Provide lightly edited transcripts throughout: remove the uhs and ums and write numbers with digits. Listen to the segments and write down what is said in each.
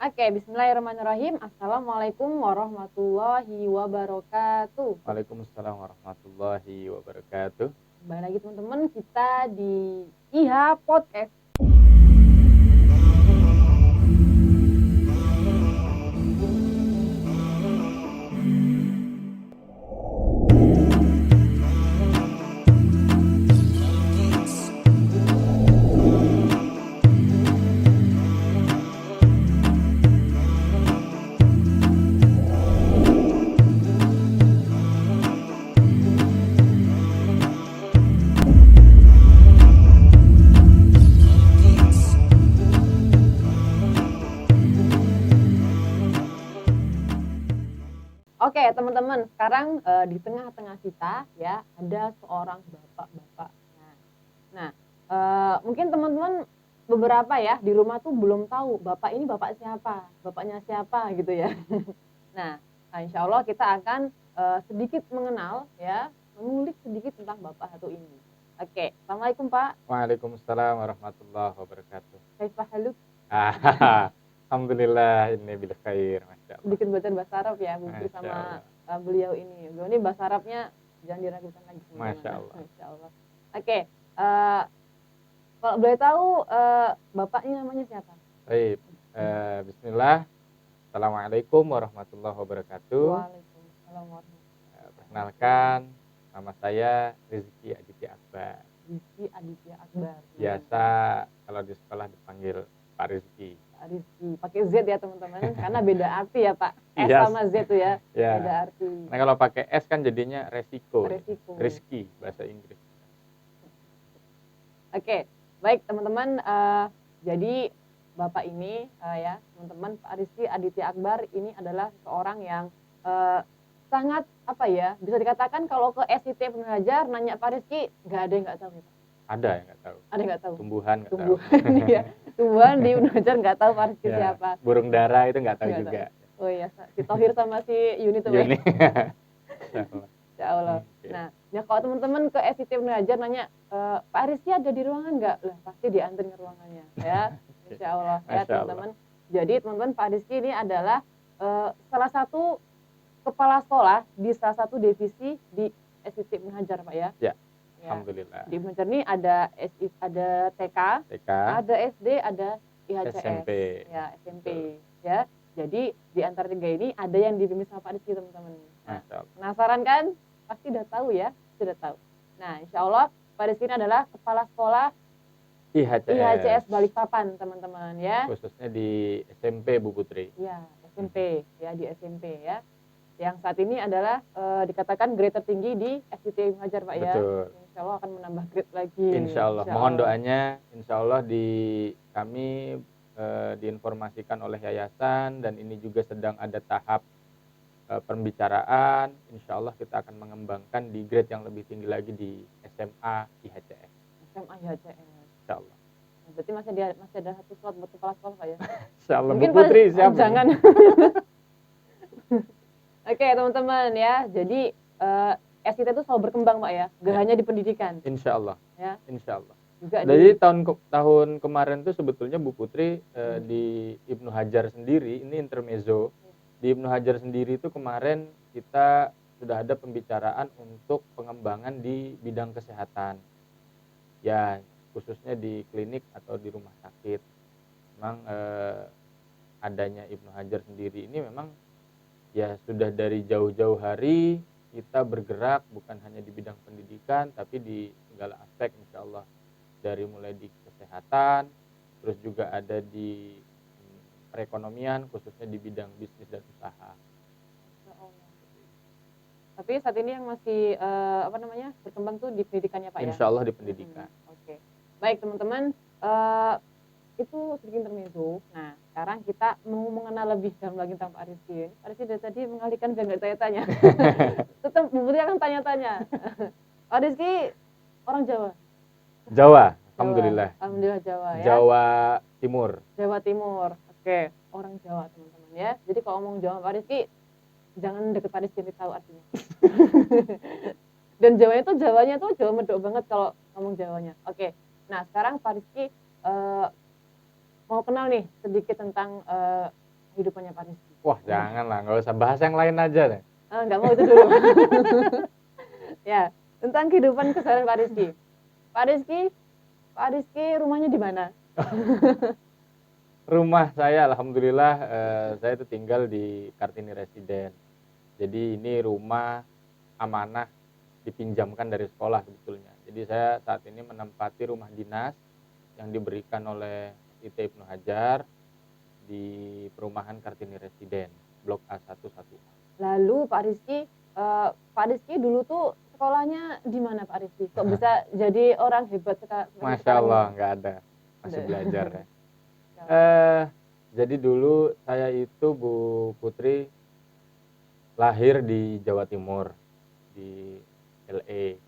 Oke, bismillahirrahmanirrahim. Assalamualaikum warahmatullahi wabarakatuh. Waalaikumsalam warahmatullahi wabarakatuh. Kembali lagi teman-teman, kita di IHA Podcast. Oke, teman-teman, sekarang di tengah-tengah kita ya ada seorang bapak-bapak. Nah, mungkin teman-teman beberapa ya di rumah tuh belum tahu bapak ini bapak siapa, bapaknya siapa gitu ya. Nah, insya Allah kita akan sedikit mengenal ya, mengulik sedikit tentang bapak satu ini. Oke, assalamualaikum Pak. Waalaikumsalam warahmatullahi wabarakatuh. Kaifah haluk? Alhamdulillah ini bil khair, masya Allah. Sedikit belajar bahasa Arab ya bersama beliau ini. Beliau ini bahasa Arabnya jangan diragukan lagi. Masya Allah. Masya Allah. Oke, kalau boleh tahu bapaknya namanya siapa? Baik, bismillah. Assalamualaikum warahmatullahi wabarakatuh. Waalaikumsalam warahmatullahi wabarakatuh. Perkenalkan, nama saya Rizky Aditya Akbar. Rizky Aditya Akbar. Biasa kalau di sekolah dipanggil Pak Rizky. Pak Rizky, pakai Z ya teman-teman, karena beda arti ya Pak. S Yes. sama Z tuh ya, Ya. beda arti. Nah kalau pakai S kan jadinya resiko. Resiko. Rizky bahasa Inggris. Oke, baik teman-teman. Jadi Bapak ini ya teman-teman, Pak Rizky Aditya Akbar ini adalah seorang yang sangat apa ya, bisa dikatakan kalau ke SIT Ibnu Hajar nanya Pak Rizky nggak ada yang nggak tahu ya Pak. Ada yang nggak tahu. Ada yang nggak tahu. Tumbuhan nggak tahu. Tumbuhan ya, tumbuhan di Ibnu Hajar nggak tahu Pak Rizky Ya, siapa. burung dara itu nggak tahu Nggak juga. Oh iya, si Tohir sama si Yuni tuh. Yuni. Insya Allah. Oke. Nah, ya kalau teman-teman ke SIT Ibnu Hajar nanya, Pak Rizky ada di ruangan nggak? Lah pasti dianterin ke ruangannya, ya. Insya Allah, ya Masya teman-teman. Jadi teman-teman, Pak Rizky ini adalah salah satu kepala sekolah di salah satu divisi di SIT Ibnu Hajar, Pak ya. Ya. Ya. Alhamdulillah. Di Ibnu Hajar ini ada TK, TK, ada SD, ada IHCS, SMP. ya SMP, ya. Jadi di antara tiga ini ada yang dibimbing sama Pak Rizky teman-teman. Nah, Masya Allah. penasaran kan? Pasti udah tahu ya, sudah tahu. Nah, insya Allah Pak Rizky ini adalah kepala sekolah IHCS Balikpapan teman-teman ya. Khususnya di SMP Bu Putri. Ya, SMP ya, di SMP ya. Yang saat ini adalah dikatakan grade tertinggi di SIT Ibnu Hajar Pak ya. Betul. Insya Allah akan menambah grade lagi. Insya Allah. Mohon doanya. Insya Allah di kami diinformasikan oleh yayasan dan ini juga sedang ada tahap pembicaraan. Insya Allah kita akan mengembangkan di grade yang lebih tinggi lagi di SMA IHCS. SMA IHCS. Insya Allah. Berarti masih ada satu slot buat kepala sekolah Pak ya. Insya Allah. Mungkin Bu Putri Pak, siapa? jangan. Oke teman-teman ya. Jadi SIT itu selalu berkembang Pak ya. Gak hanya di pendidikan. Insya Allah. Ya. Insya Allah. Juga Jadi tahun kemarin tuh sebetulnya Bu Putri di Ibnu Hajar sendiri ini intermezzo. Di Ibnu Hajar sendiri itu kemarin kita sudah ada pembicaraan untuk pengembangan di bidang kesehatan. Ya, khususnya di klinik atau di rumah sakit. Memang adanya Ibnu Hajar sendiri ini memang ya sudah dari jauh-jauh hari kita bergerak bukan hanya di bidang pendidikan tapi di segala aspek insya Allah. Dari mulai di kesehatan, terus juga ada di perekonomian, khususnya di bidang bisnis dan usaha. Tapi saat ini yang masih berkembang tuh di pendidikannya Pak ya? Insya Allah di pendidikan. Oke. Baik teman-teman, itu sedikit intermezzo. Nah sekarang kita mau mengenal lebih dalam lagi tentang Pak Rizky. Pak Rizky dari tadi mengalihkan biar nggak tanya-tanya. Tetap Bu Putri akan tanya-tanya. Pak Rizky orang Jawa. Jawa, alhamdulillah. Alhamdulillah Jawa ya. Jawa Timur. Jawa Timur. Oke, orang Jawa teman-teman ya. Jadi kalau ngomong Jawa Pak Rizky, jangan deket Pak Rizky tahu artinya. Dan Jawanya tuh Jawa medok banget kalau ngomong Jawanya. Oke. Nah, sekarang Pak Rizky mau kenal nih sedikit tentang kehidupannya Pak Rizky? Wah, jangan lah, nggak usah bahas yang lain aja deh. Nggak mau itu dulu. Ya, tentang kehidupan keseharian Pak Rizky. Pak Rizky rumahnya di mana? Rumah saya alhamdulillah saya itu tinggal di Kartini Residen. Jadi ini rumah amanah dipinjamkan dari sekolah sebetulnya. Jadi saya saat ini menempati rumah dinas yang diberikan oleh IT Ibnu Hajar di perumahan Kartini Residen, Blok A11A. Lalu Pak Rizky dulu tuh sekolahnya di mana Pak Rizky? Kok bisa jadi orang hebat Masya sekarang Allah, ini? nggak ada, masih Ada. belajar ya. Jadi dulu saya itu Bu Putri lahir di Jawa Timur, di LA,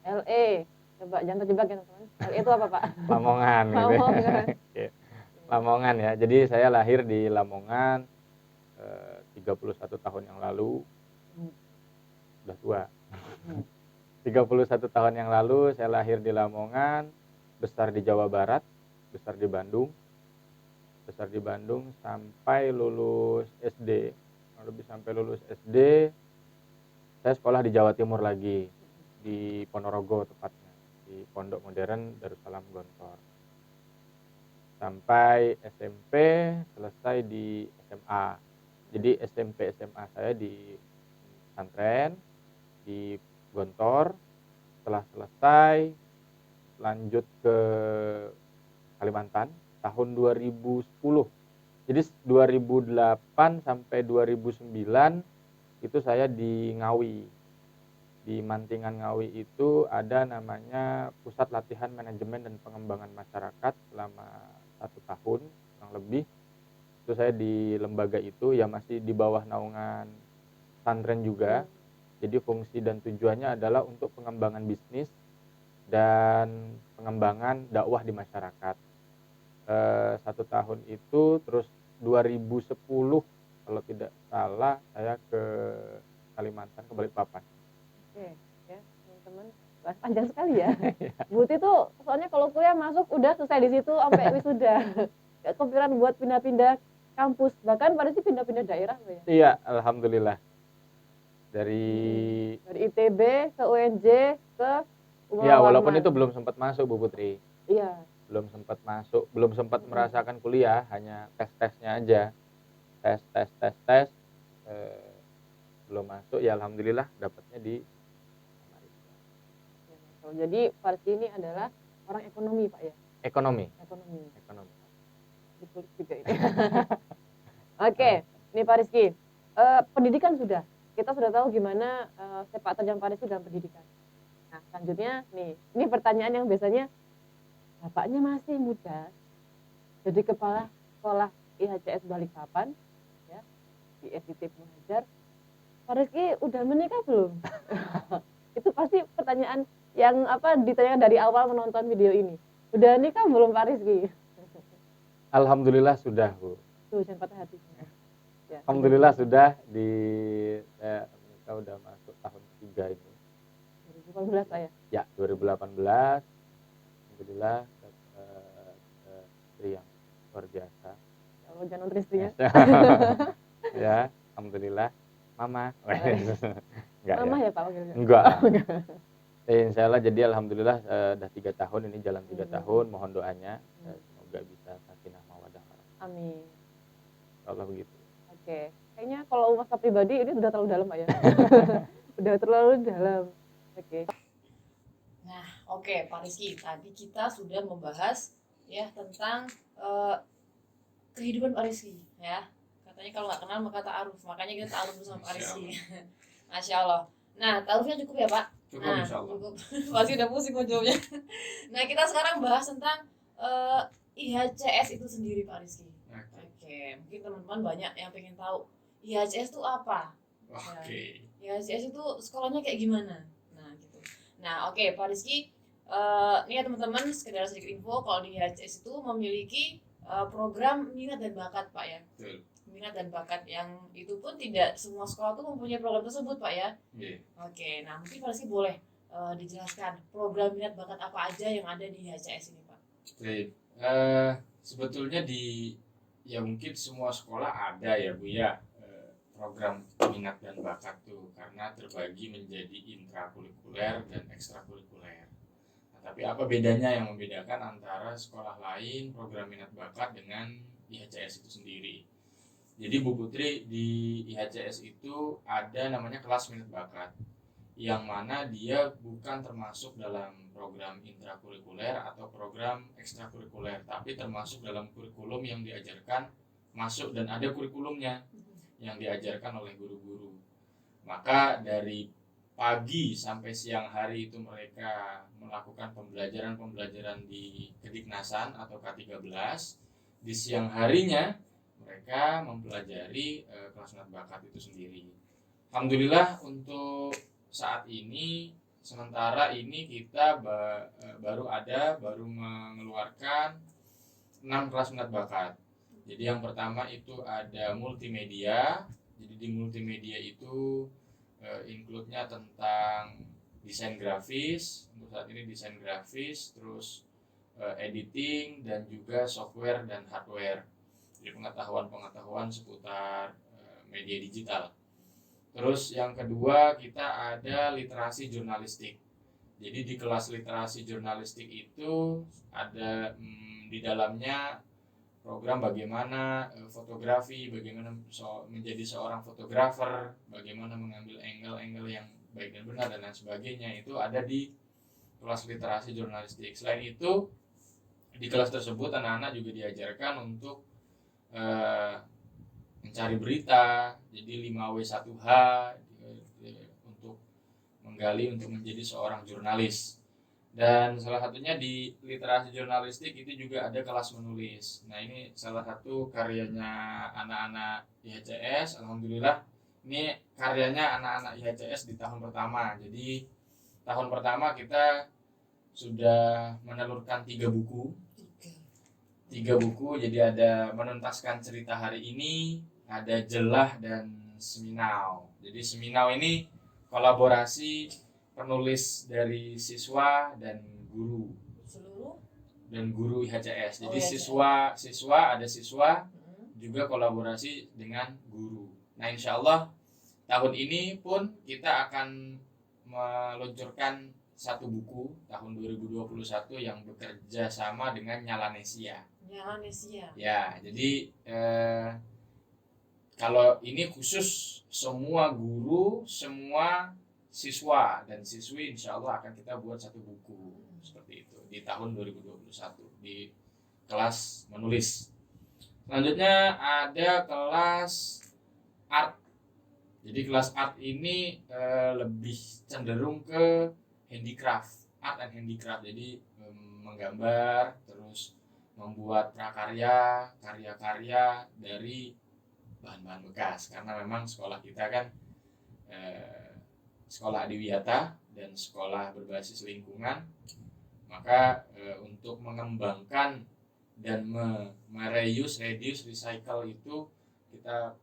LA. Coba jangan terjebak ya teman-teman. LA itu apa Pak? Lamongan gitu ya. Lamongan. Oke. Lamongan ya. Jadi saya lahir di Lamongan 31 tahun yang lalu. Udah tua. 31 tahun yang lalu saya lahir di Lamongan, besar di Jawa Barat, besar di Bandung. Besar di Bandung sampai lulus SD. Lebih sampai lulus SD, saya sekolah di Jawa Timur lagi, di Ponorogo tepatnya, di Pondok Modern Darussalam Gontor. Sampai SMP selesai di SMA. Jadi SMP SMA saya di pesantren di Gontor. Setelah selesai lanjut ke Kalimantan tahun 2010. Jadi 2008 sampai 2009 itu saya di Ngawi. Di Mantingan Ngawi itu ada namanya Pusat Latihan Manajemen dan Pengembangan Masyarakat selama 1 tahun kurang lebih. Itu saya di lembaga itu ya masih di bawah naungan pesantren juga. Jadi fungsi dan tujuannya adalah untuk pengembangan bisnis dan pengembangan dakwah di masyarakat. 1 tahun itu, terus 2010 kalau tidak salah saya ke Kalimantan, ke Balikpapan. Oke, ya teman-teman, panjang sekali ya. Buti tuh soalnya kalau kuliah masuk udah selesai di situ sampai wisuda. Gak kepikiran buat pindah-pindah kampus, bahkan pada sih pindah-pindah daerah loh ya. Iya, alhamdulillah. Dari ITB ke UNJ ke ya walaupun itu belum sempat masuk Bu Putri. Iya. Belum sempat masuk, belum sempat merasakan kuliah, hanya tes-tesnya aja. Tes belum masuk ya alhamdulillah dapatnya di Amerika. Jadi Pak Rizky ini adalah orang ekonomi Pak ya? Ekonomi. Di kulit juga ini. Oke, ini Pak Rizky. Pendidikan sudah. Kita sudah tahu gimana sepak terjang Pak Rizky dalam pendidikan. Nah, selanjutnya nih, ini pertanyaan yang biasanya bapaknya masih muda, jadi kepala sekolah IHCS Balikpapan, ya, di SIT Ibnu Hajar. Pak Rizky udah menikah belum? Itu pasti pertanyaan yang ditanyakan dari awal menonton video ini. Udah nikah belum Pak Rizky? Alhamdulillah sudah Bu. Tuh jangan patah hati. Ya, alhamdulillah sudah saya menikah udah masuk tahun ketiga ini. 2018 Pak ya? Ya, 2018. Alhamdulillah istri yang luar biasa. Kalau jangan nonton istrinya. Ya, alhamdulillah. Mama. Enggak Mama ya? Ya Pak? Enggak. Insya Allah jadi alhamdulillah udah 3 tahun ini jalan 3 tahun. Mohon doanya semoga bisa sakinah mawaddah warahmah. Amin. Insya Allah begitu. Oke. Kayaknya kalau masalah pribadi ini sudah terlalu dalam Pak ya. Udah terlalu dalam. Oke. Nah, oke Pak Rizky, tadi kita sudah membahas ya tentang kehidupan Pak Rizky ya. Katanya kalau nggak kenal maka ta'aruf, makanya kita ta'aruf bersama Pak Rizky. Masya Allah. Nah, ta'arufnya cukup ya Pak? Cukup, nah, insya Allah. Cukup. Pasti udah pusing jawabnya. Nah, kita sekarang bahas tentang IHCS itu sendiri Pak Rizky. Oke, mungkin teman-teman banyak yang pengen tahu IHCS itu apa? Oke. IHCS itu sekolahnya kayak gimana? Nah, oke, Pak Rizky, ini ya teman-teman, sekedar sedikit info kalau di IHCS itu memiliki program minat dan bakat, Pak ya. Betul. Minat dan bakat yang itu pun tidak semua sekolah tuh mempunyai program tersebut, Pak ya. Yeah. Oke, nah mungkin Pak Rizky boleh dijelaskan program minat bakat apa aja yang ada di IHCS ini, Pak. Baik, sebetulnya di ya mungkin semua sekolah ada ya Bu ya, program minat dan bakat tuh, karena terbagi menjadi intrakurikuler dan ekstrakurikuler. Nah, tapi apa bedanya yang membedakan antara sekolah lain program minat bakat dengan IHCS itu sendiri? Jadi Bu Putri, di IHCS itu ada namanya kelas minat bakat, yang mana dia bukan termasuk dalam program intrakurikuler atau program ekstrakurikuler, tapi termasuk dalam kurikulum yang diajarkan masuk, dan ada kurikulumnya yang diajarkan oleh guru-guru. Maka dari pagi sampai siang hari itu mereka melakukan pembelajaran di kediknasan atau K13. Di siang harinya mereka mempelajari kelas minat bakat itu sendiri. Alhamdulillah untuk saat ini, sementara ini kita baru mengeluarkan 6 kelas minat bakat. Jadi yang pertama itu ada multimedia. Jadi di multimedia itu include-nya tentang desain grafis. Untuk saat ini desain grafis, terus editing, dan juga software dan hardware. Jadi pengetahuan seputar media digital. Terus yang kedua kita ada literasi jurnalistik. Jadi di kelas literasi jurnalistik itu ada di dalamnya program bagaimana fotografi, bagaimana menjadi seorang fotografer, bagaimana mengambil angle-angle yang baik dan benar dan lain sebagainya, itu ada di kelas literasi jurnalistik. Selain itu di kelas tersebut anak-anak juga diajarkan untuk mencari berita, jadi 5W1H, untuk menggali untuk menjadi seorang jurnalis. Dan salah satunya di literasi jurnalistik itu juga ada kelas menulis. Nah, ini salah satu karyanya anak-anak IHCS. Alhamdulillah ini karyanya anak-anak IHCS di tahun pertama. Jadi tahun pertama kita sudah menelurkan 3 buku. 3 buku, jadi ada menuntaskan cerita hari ini, ada jelah, dan seminau. Jadi seminau ini kolaborasi penulis dari siswa dan guru IHCS. Jadi siswa ada siswa juga kolaborasi dengan guru. Nah, insya Allah tahun ini pun kita akan meluncurkan 1 buku tahun 2021 yang bekerja sama dengan Nyalanesia. Ya, jadi kalau ini khusus semua guru, semua siswa dan siswi, insya Allah akan kita buat 1 buku seperti itu di tahun 2021 di kelas menulis. Selanjutnya ada kelas art. Jadi kelas art ini lebih cenderung ke handicraft, art and handicraft. Jadi menggambar, terus membuat prakarya, karya-karya dari bahan-bahan bekas, karena memang sekolah kita kan sekolah adiwiyata dan sekolah berbasis lingkungan. Maka untuk mengembangkan dan mereuse, reduce, recycle itu kita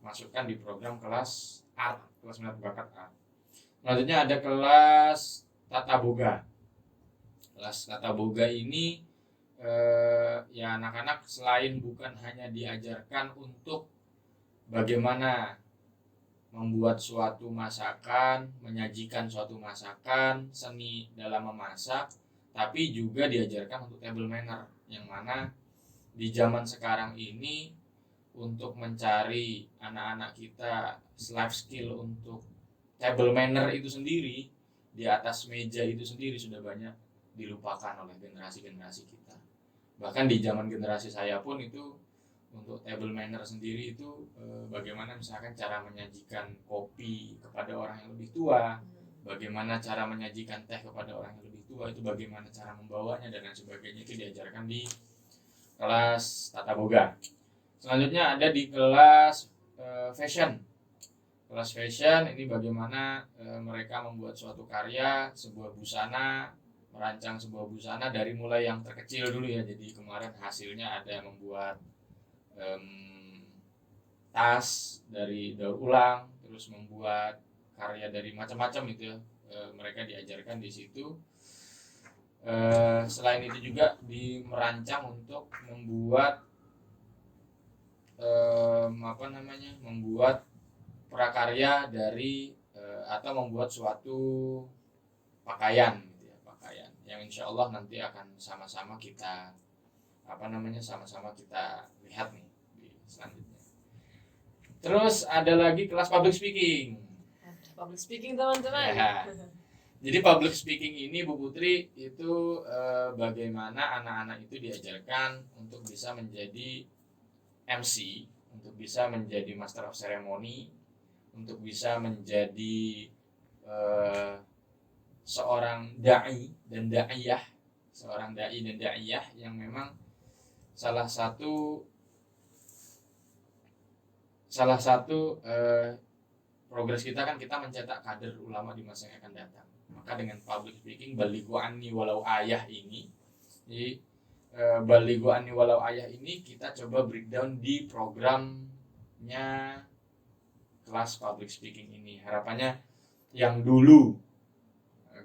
masukkan di program kelas art, kelas minat bakat art. Selanjutnya ada kelas tata boga. Kelas tata boga ini ya anak-anak selain bukan hanya diajarkan untuk bagaimana membuat suatu masakan, menyajikan suatu masakan, seni dalam memasak, tapi juga diajarkan untuk table manner, yang mana di zaman sekarang ini untuk mencari anak-anak kita life skill untuk table manner itu sendiri, di atas meja itu sendiri sudah banyak dilupakan oleh generasi-generasi kita. Bahkan di zaman generasi saya pun itu untuk table manner sendiri itu bagaimana misalkan cara menyajikan kopi kepada orang yang lebih tua, bagaimana cara menyajikan teh kepada orang yang lebih tua, itu bagaimana cara membawanya dan lain sebagainya, itu diajarkan di kelas tata boga. Selanjutnya ada di kelas fashion. Kelas fashion ini bagaimana mereka membuat suatu karya, sebuah busana, merancang sebuah busana dari mulai yang terkecil dulu ya. Jadi kemarin hasilnya ada membuat tas dari daur ulang, terus membuat karya dari macam-macam itu ya. Mereka diajarkan di situ. Selain itu juga merancang untuk membuat membuat prakarya dari atau membuat suatu pakaian gitu ya, pakaian yang insya Allah nanti akan sama-sama kita sama-sama kita lihat nih di selanjutnya. Terus ada lagi kelas public speaking. Public speaking teman-teman. Ya. Jadi public speaking ini Bu Putri itu bagaimana anak-anak itu diajarkan untuk bisa menjadi MC, untuk bisa menjadi master of ceremony, untuk bisa menjadi seorang dai dan daiyah, seorang dai dan daiyah yang memang salah satu progres kita kan kita mencetak kader ulama di masa yang akan datang. Maka dengan public speaking balighu anni walau ayah ini, jadi balighu anni walau ayah ini kita coba breakdown di programnya kelas public speaking ini. Harapannya yang dulu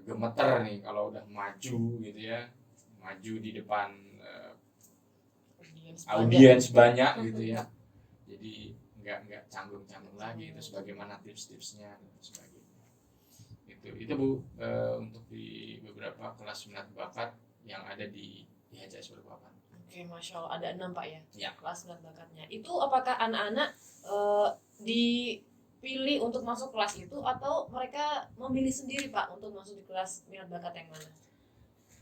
gemeter nih kalau udah maju gitu ya, maju di depan audiens banyak gitu ya, jadi nggak canggung-canggung lagi. Terus bagaimana tips-tipsnya dan sebagainya. Itu Bu, untuk di beberapa kelas minat bakat yang ada di IHCS Balikpapan. Oke, Masya Allah, ada 6 Pak ya, Ya. kelas minat bakatnya. Itu apakah anak-anak dipilih untuk masuk kelas itu atau mereka memilih sendiri Pak untuk masuk di kelas minat bakat yang mana?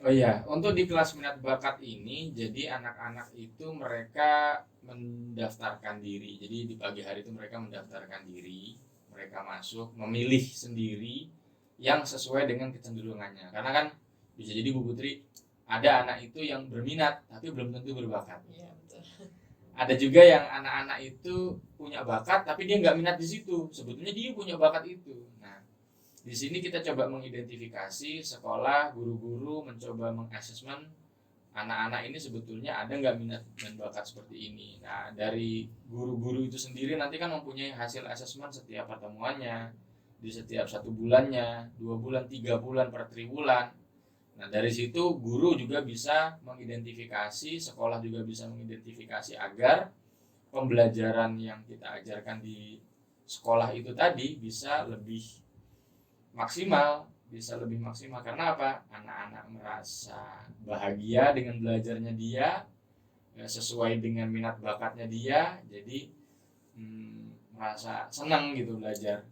Oh iya, untuk di kelas minat bakat ini, jadi anak-anak itu mereka mendaftarkan diri. Jadi di pagi hari itu mereka mendaftarkan diri, mereka masuk, memilih sendiri yang sesuai dengan kecenderungannya. Karena kan bisa jadi Bu Putri ada anak itu yang berminat tapi belum tentu berbakat. Iya, betul. Ada juga yang anak-anak itu punya bakat tapi dia nggak minat di situ. Sebetulnya dia punya bakat itu. Nah, di sini kita coba mengidentifikasi sekolah, guru-guru mencoba mengasesmen anak-anak ini sebetulnya ada nggak minat dan bakat seperti ini. Nah, dari guru-guru itu sendiri nanti kan mempunyai hasil asesmen setiap pertemuannya, di setiap 1 bulannya, 2 bulan, 3 bulan, per triwulan. Nah, dari situ guru juga bisa mengidentifikasi, sekolah juga bisa mengidentifikasi agar pembelajaran yang kita ajarkan di sekolah itu tadi bisa lebih maksimal. Karena apa? Anak-anak merasa bahagia dengan belajarnya dia, sesuai dengan minat bakatnya dia, jadi merasa senang gitu belajar,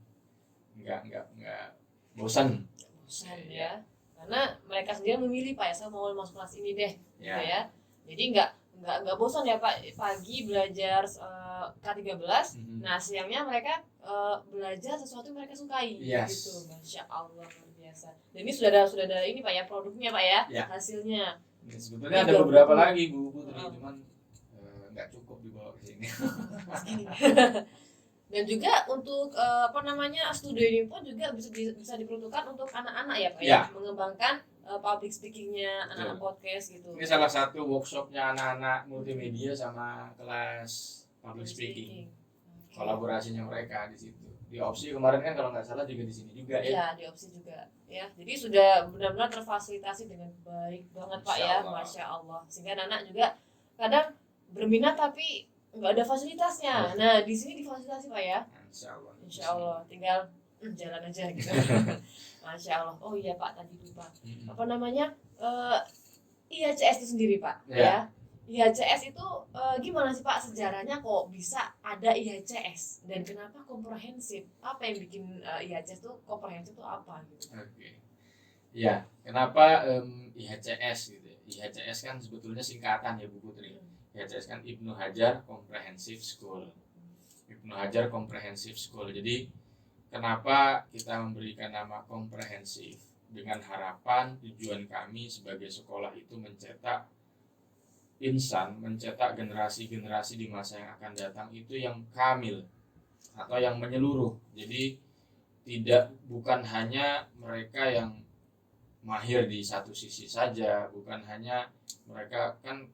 nggak bosan. Bosan ya, karena mereka sendiri memilih Pak ya, saya mau masuk kelas ini deh, gitu Ya. ya. Jadi nggak bosan ya Pak, pagi belajar K13, nah siangnya mereka belajar sesuatu yang mereka sukai, Yes. gitu. Masya Allah, luar biasa. Dan ini sudah ada ini Pak ya, produknya Pak ya, Ya. hasilnya. Ini sebetulnya ada beberapa lagi Bu Putri, cuman nggak cukup dibawa ke sini. Segini. Dan juga untuk studio ini pun juga bisa diperuntukkan untuk anak-anak ya Pak ya, mengembangkan public speakingnya anak-anak podcast gitu. Ini salah satu workshopnya anak-anak multimedia sama kelas public speaking. Kolaborasinya mereka di situ. Di opsi kemarin kan kalau nggak salah juga di sini juga ya. Iya, di opsi juga ya. Jadi sudah benar-benar terfasilitasi dengan baik banget Pak ya, Masya Allah. Sehingga anak juga kadang berminat tapi nggak ada fasilitasnya. Nah, di sini difasilitasi Pak ya. Insya Allah. Tinggal jalan aja gitu. Masya Allah. Oh iya Pak, tadi lupa. IHCS itu sendiri Pak ya. IHCS itu gimana sih Pak sejarahnya kok bisa ada IHCS dan kenapa komprehensif? Apa yang bikin IHCS itu komprehensif itu apa gitu? Oke. Ya, kenapa IHCS gitu? IHCS kan sebetulnya singkatan ya Bu Putri. IHCS kan Ibnu Hajar Comprehensive School. Ibnu Hajar Comprehensive School. Jadi kenapa kita memberikan nama komprehensif? Dengan harapan tujuan kami sebagai sekolah itu mencetak insan, mencetak generasi-generasi di masa yang akan datang itu yang kamil atau yang menyeluruh. Jadi bukan hanya mereka yang mahir di satu sisi saja, bukan hanya mereka kan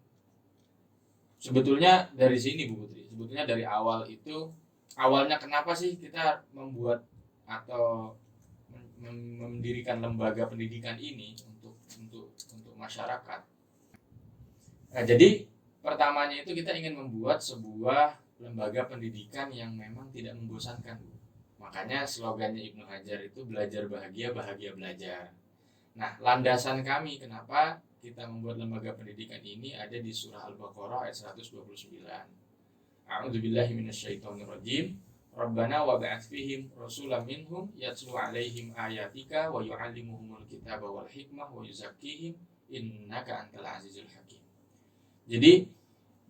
sebetulnya dari sini Bu Putri. Sebetulnya dari awalnya kenapa sih kita membuat atau mendirikan lembaga pendidikan ini untuk masyarakat. Nah, jadi pertamanya itu kita ingin membuat sebuah lembaga pendidikan yang memang tidak membosankan, Bu. Makanya slogannya Ibnu Hajar itu belajar bahagia, bahagia belajar. Nah, landasan kami kenapa kita membuat lembaga pendidikan ini ada di surah Al-Baqarah ayat 129. A'udzubillahi minasyaitonirrajim. Rabbana wa ba'ats fihim rasulan minhum yatlu 'alaihim ayatika wa yu'allimuhumul kitaba wal hikmah wa yuzakkihim innaka antal azizul hakim. Jadi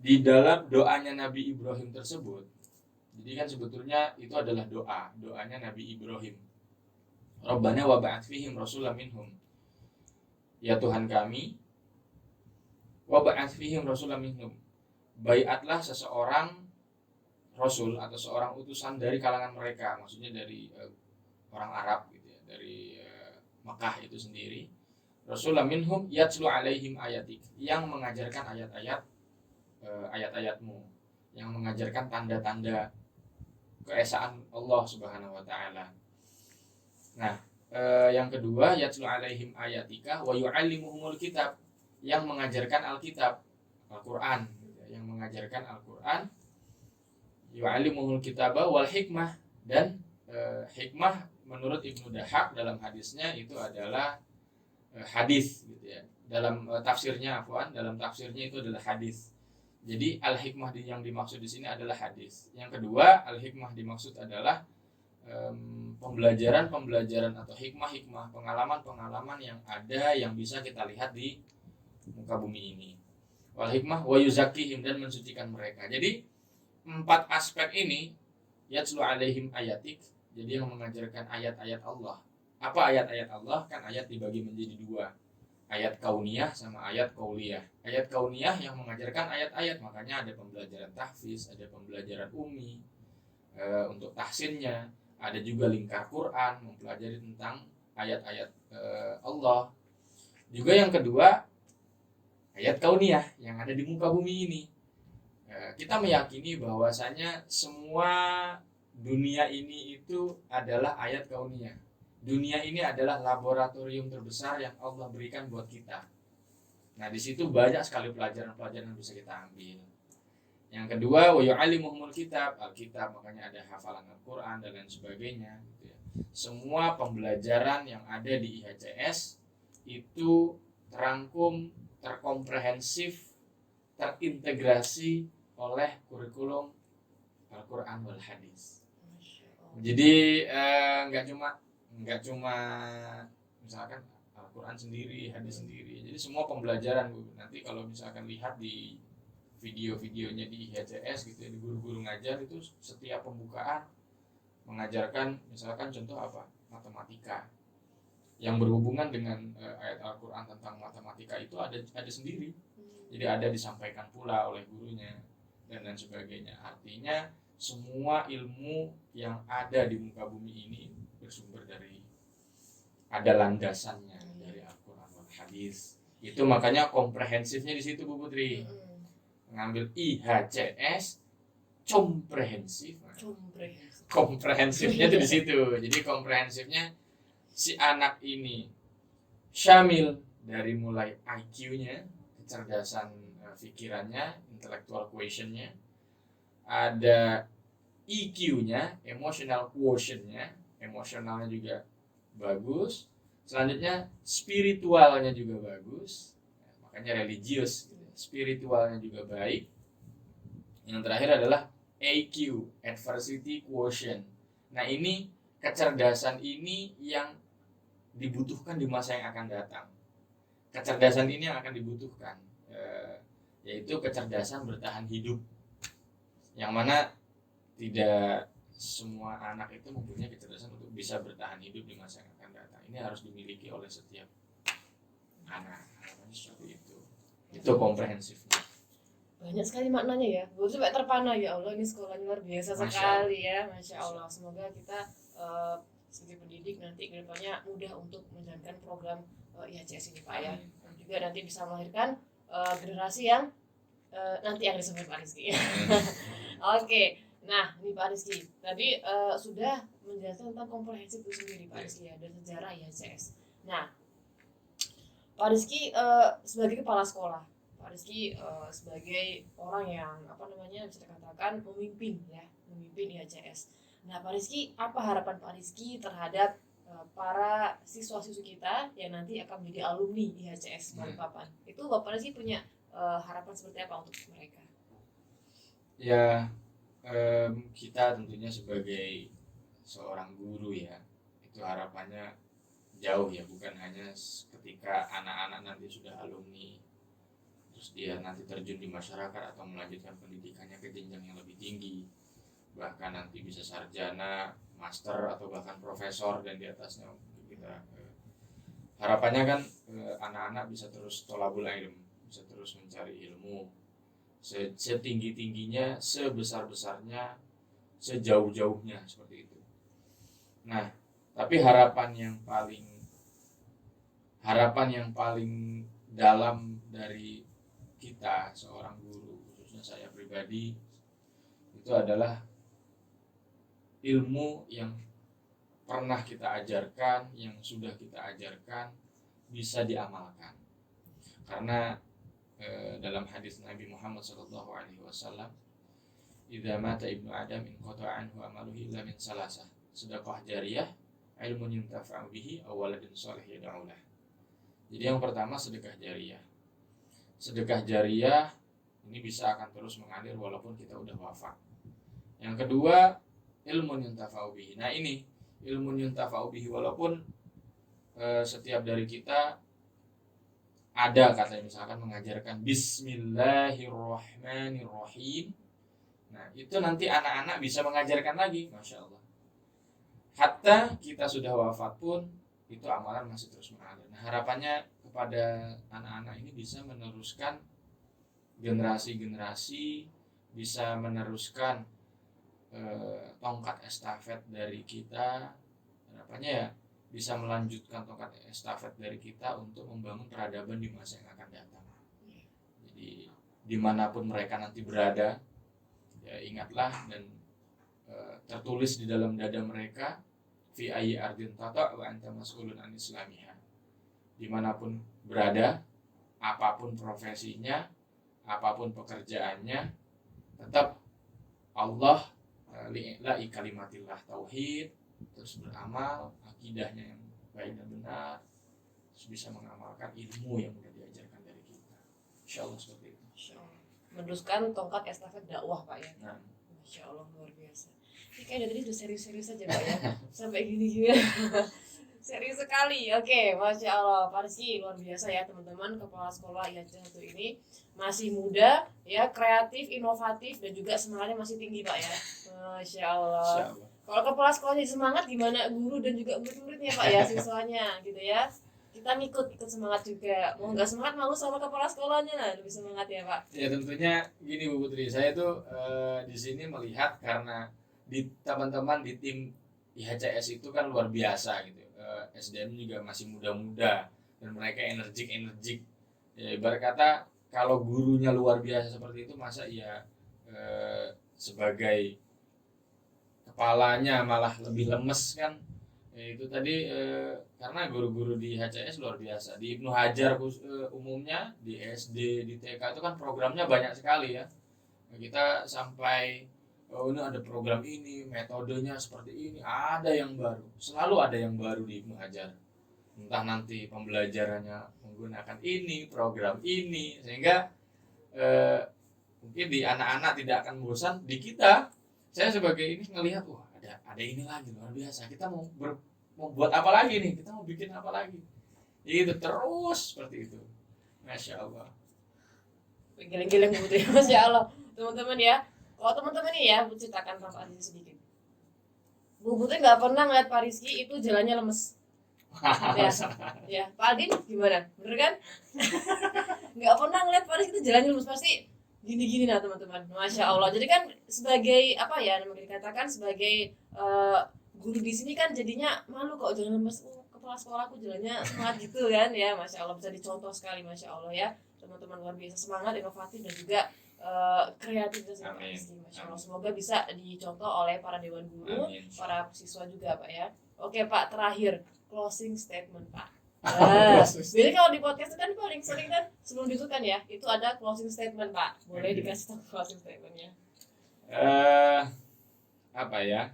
di dalam doanya Nabi Ibrahim tersebut, jadi kan sebetulnya itu adalah doanya Nabi Ibrahim. Rabbana wa ba'ats fihim rasulan minhum. Ya Tuhan kami, wa ba'ats fihim rasulan minhum. Baiatlah seseorang rasul atau seorang utusan dari kalangan mereka, maksudnya dari orang Arab gitu ya, dari Mekah itu sendiri. Rasulan minhum yatlu alaihim ayatik, yang mengajarkan ayat-ayatmu, yang mengajarkan tanda-tanda keesaan Allah Subhanahu wa taala. Nah, yang kedua yatlu alaihim ayatika wa yu'allimuhumul kitab, yang mengajarkan Alkitab, Al-Qur'an, yang mengajarkan Al-Qur'an, yu'allimuhul kitaba wal hikmah, dan hikmah menurut Ibnu Dahak dalam hadisnya itu adalah hadis gitu ya. Dalam tafsirnya itu adalah hadis. Jadi al-hikmah yang dimaksud di sini adalah hadis. Yang kedua, al-hikmah dimaksud adalah pembelajaran atau hikmah, pengalaman yang ada yang bisa kita lihat di muka bumi ini. Wal hikmah wa yuzakkihim, dan mensucikan mereka. Jadi 4 aspek ini, yatlu alaihim ayatik, jadi yang mengajarkan ayat-ayat Allah. Apa ayat-ayat Allah? Kan ayat dibagi menjadi 2, ayat kauniyah sama ayat qauliyah. Ayat kauniyah yang mengajarkan ayat-ayat, makanya ada pembelajaran tahfiz, ada pembelajaran ummi untuk tahsinnya, ada juga lingkar Quran mempelajari tentang ayat-ayat Allah. Juga yang kedua, ayat kauniyah yang ada di muka bumi ini. Kita meyakini bahwasanya semua dunia ini itu adalah ayat kauniyah. Dunia ini adalah laboratorium terbesar yang Allah berikan buat kita. Nah, di situ banyak sekali pelajaran-pelajaran yang bisa kita ambil. Yang kedua, wa yu'allimuhumul kitab, Alkitab, makanya ada hafalan Al-Qur'an dan lain sebagainya gitu ya. Semua pembelajaran yang ada di IHCS itu terangkum, terkomprehensif, terintegrasi oleh kurikulum Al-Qur'an wal Hadis. Jadi nggak cuma misalkan Al-Qur'an sendiri, hadis sendiri. Jadi semua pembelajaran, Bu. Nanti kalau misalkan lihat di video-videonya di IHCS gitu ya, di guru-guru ngajar itu setiap pembukaan mengajarkan misalkan contoh apa? Matematika. Yang berhubungan dengan ayat Al-Qur'an tentang matematika itu ada sendiri. Jadi ada disampaikan pula oleh gurunya dan lain sebagainya. Artinya semua ilmu yang ada di muka bumi ini bersumber dari, ada landasannya dari Al-Qur'an wal Hadis. Itu makanya komprehensifnya di situ, Bu Putri. Mengambil IHCS komprehensif. Komprehensifnya itu di situ. Jadi komprehensifnya si anak ini syamil dari mulai IQ-nya, kecerdasan pikirannya, intellectual quotient-nya, ada EQ-nya, emotional quotient-nya, emosionalnya juga bagus. Selanjutnya spiritualnya juga bagus, makanya religius, spiritualnya juga baik. Yang terakhir adalah AQ, adversity quotient. Nah, ini kecerdasan ini yang dibutuhkan di masa yang akan datang. Kecerdasan ini yang akan dibutuhkan, yaitu kecerdasan bertahan hidup, yang mana tidak semua anak itu mempunyai kecerdasan untuk bisa bertahan hidup di masa yang akan datang. Ini harus dimiliki oleh setiap anak. Seperti itu komprehensifnya. Banyak sekali maknanya ya, gue sampai terpana. Ya Allah, ini sekolahnya luar biasa sekali ya, Masya Allah. Semoga kita sebagai pendidik nanti kedepannya mudah untuk menjalankan program IHCS ini, Pak ya. Dan juga nanti bisa melahirkan generasi yang nanti yang disebut Pak Rizky. Oke, nah ini Pak Rizky tadi sudah menjelaskan tentang komprehensif itu sendiri, Pak Rizky ya, dan sejarah IHCS. Nah, Pak Rizky sebagai kepala sekolah, Pak Pak Rizky sebagai orang yang bisa dikatakan memimpin IHCS. Nah, Pak Rizky, apa harapan Pak Rizky terhadap para siswa-siswi kita yang nanti akan menjadi alumni IHCS Balikpapan? Itu Bapak Rizky punya harapan seperti apa untuk mereka? Ya, kita tentunya sebagai seorang guru ya, itu harapannya jauh ya, bukan hanya ketika anak-anak nanti sudah alumni terus dia nanti terjun di masyarakat atau melanjutkan pendidikannya ke jenjang yang lebih tinggi, bahkan nanti bisa sarjana, master atau bahkan profesor dan di atasnya. Kita harapannya kan anak-anak bisa terus tolabul ilm, bisa terus mencari ilmu setinggi-tingginya, sebesar-besarnya, sejauh-jauhnya, seperti itu. Nah, tapi harapan yang paling dalam dari kita seorang guru, khususnya saya pribadi, itu adalah ilmu yang pernah kita ajarkan, yang sudah kita ajarkan bisa diamalkan. Karena dalam hadis Nabi Muhammad SAW, idza mata ibnu Adam inqata'a anhu amaluhu illa min salasah, sedekah jariyah, ilmun yuntafa'u bihi, aw waladin shalih yad'u lah. Jadi yang pertama sedekah jariyah. Sedekah jariyah ini bisa akan terus mengalir walaupun kita udah wafat. Yang kedua, ilmun yuntafa'u bihi. Nah, ini ilmun yuntafa'u bihi, walaupun setiap dari kita ada katanya misalkan mengajarkan Bismillahirrahmanirrahim. Nah, itu nanti anak-anak bisa mengajarkan lagi, Masya Allah. Hatta kita sudah wafat pun itu amalan masih terus mengalir. Nah, harapannya kepada anak-anak ini bisa meneruskan generasi-generasi, bisa meneruskan tongkat estafet dari kita. Harapannya ya bisa melanjutkan tongkat estafet dari kita untuk membangun peradaban di masa yang akan datang. Jadi dimanapun mereka nanti berada, ya ingatlah dan tertulis di dalam dada mereka, fi ayyi ardin tata' wa anta mas'ulun an islamiha. Dimanapun berada, apapun profesinya, apapun pekerjaannya, tetap Allah li'i kalimatillah tauhid, terus beramal, akidahnya yang baik dan benar, terus bisa mengamalkan ilmu yang sudah diajarkan dari kita. Insyaallah seperti itu. Insyaallah. Meneruskan tongkat estafet dakwah, Pak ya. Nah, Masya Allah, luar biasa. Ini kayaknya tadi sudah serius-serius aja, Pak ya. Sampai gini-gini. Serius sekali. Oke, Masya Allah. Pak Rizky, luar biasa ya teman-teman. Kepala sekolah IHC 1 ini masih muda, ya, kreatif, inovatif, dan juga semangatnya masih tinggi, Pak ya. Masya Allah. insyaallah. Kalau kepala sekolahnya semangat, gimana guru dan juga murid-muridnya, Pak ya, siswanya gitu ya. Kita ikut semangat juga. Mau nggak semangat, malu sama kepala sekolahnya lah, lebih semangat ya, Pak. Ya tentunya gini Bu Putri, saya tuh di sini melihat karena di teman-teman di tim IHCS itu kan luar biasa gitu. SDM juga masih muda-muda dan mereka energik. Ya, ibarat kata kalau gurunya luar biasa seperti itu, masa ya sebagai kepalanya malah lebih lemes kan? Ya, itu tadi karena guru-guru di HCS luar biasa. Di Ibnu Hajar umumnya, di SD, di TK itu kan programnya banyak sekali ya. Kita sampai ini ada program ini, metodenya seperti ini, ada yang baru. Selalu ada yang baru di Ibnu Hajar. Entah nanti pembelajarannya menggunakan ini, program ini, sehingga mungkin di anak-anak tidak akan bosan. Di kita, saya sebagai ini ngelihat, wah ada ini lagi luar biasa. Kita mau buat apa lagi nih? Kita mau bikin apa lagi? Itu terus seperti itu. Masya Allah. Geleng-geleng gitu ya, Masya Allah. Teman-teman ya, kalau teman-teman ini ya, Bu ceritakan Pak Rizky sedikit. Bu Putri nggak pernah ngeliat Pak Rizky itu jalannya lemes. Ya, Pak Adin gimana? Bener kan? Nggak pernah ngeliat Pak Rizky itu jalannya lemes, pasti gini-gini nah teman-teman. Masya Allah. Jadi kan sebagai apa ya, namanya dikatakan sebagai guru di sini kan jadinya malu kok jalan lemes. Kepala sekolahku jalannya semangat gitu kan ya. Masya Allah, bisa dicontoh sekali, Masya Allah ya. Teman-teman luar biasa, semangat, inovatif, dan juga kreativitas Pak Rizky. Masya Allah, semoga bisa dicontoh oleh para dewan guru, Amin. para siswa juga Pak ya. Oke Pak, terakhir closing statement Pak. Nah, jadi kalau di podcast itu kan paling sering kan sebelum ditutup kan ya, itu ada closing statement Pak. Boleh dikasih tahu closing statementnya? Apa ya?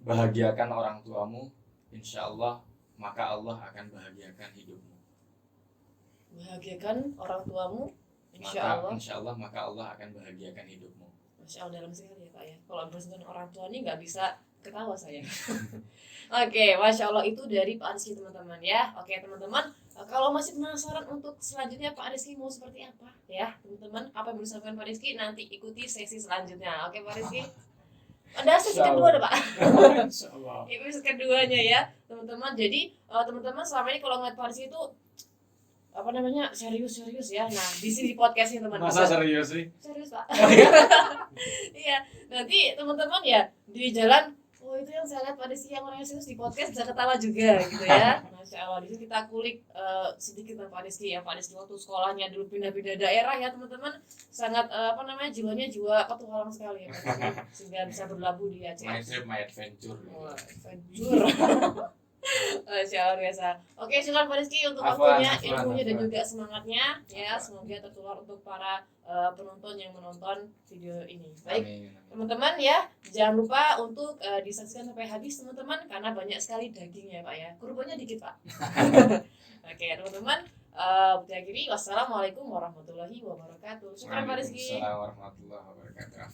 Bahagiakan orang tuamu, insya Allah maka Allah akan bahagiakan hidupmu. Bahagiakan orang tuamu, insya Allah. Insya Allah maka Allah akan bahagiakan hidupmu. Masya Allah, dalam sekali ya Pak ya. Kalau bersentuhan orang tua ini nggak bisa ketawa saya. Oke, Masya Allah itu dari Pak Rizky teman-teman ya. Oke teman-teman, kalau masih penasaran untuk selanjutnya Pak Rizky mau seperti apa ya teman-teman, apa yang mau disampaikan Pak Rizky, nanti ikuti sesi selanjutnya. Oke Pak Rizky. Ada sesi kedua ada Pak. Insya Allah. Episode keduanya ya teman-teman. Jadi teman-teman selama ini kalau ngeliat Pak Rizky itu apa namanya serius ya. Nah di sini di podcastnya teman-teman. Masa serius sih? Serius Pak. Iya, nanti teman-teman ya di jalan, oh itu yang saya lihat pada yang orang yang serius di podcast bisa ketawa juga gitu ya. Masya Allah, di sini kita kulik sedikit tentang Pak Rizky ya. Pak Rizky waktu sekolahnya dulu pindah-pindah daerah ya teman-teman, sangat jiwanya jiwa petualang sekali ya Pak Rizky. Sehingga bisa berlabuh di Aceh. My trip, my adventure. Wah, adventure. Masya Allah biasa. Oke, silakan Pak Rizky untuk Afwan, waktunya, afwan, ilmunya dan afwan. juga semangatnya ya. Afwan. Semoga tertular untuk para penonton yang menonton video ini. Baik, Amin. teman-teman ya, jangan lupa untuk disaksikan sampai habis teman-teman karena banyak sekali dagingnya Pak ya. Kurbannya dikit Pak. Oke, teman-teman, diakhiri wassalamualaikum warahmatullahi wabarakatuh. Syukran Pak Rizky. Waalaikumsalam warahmatullahi wabarakatuh.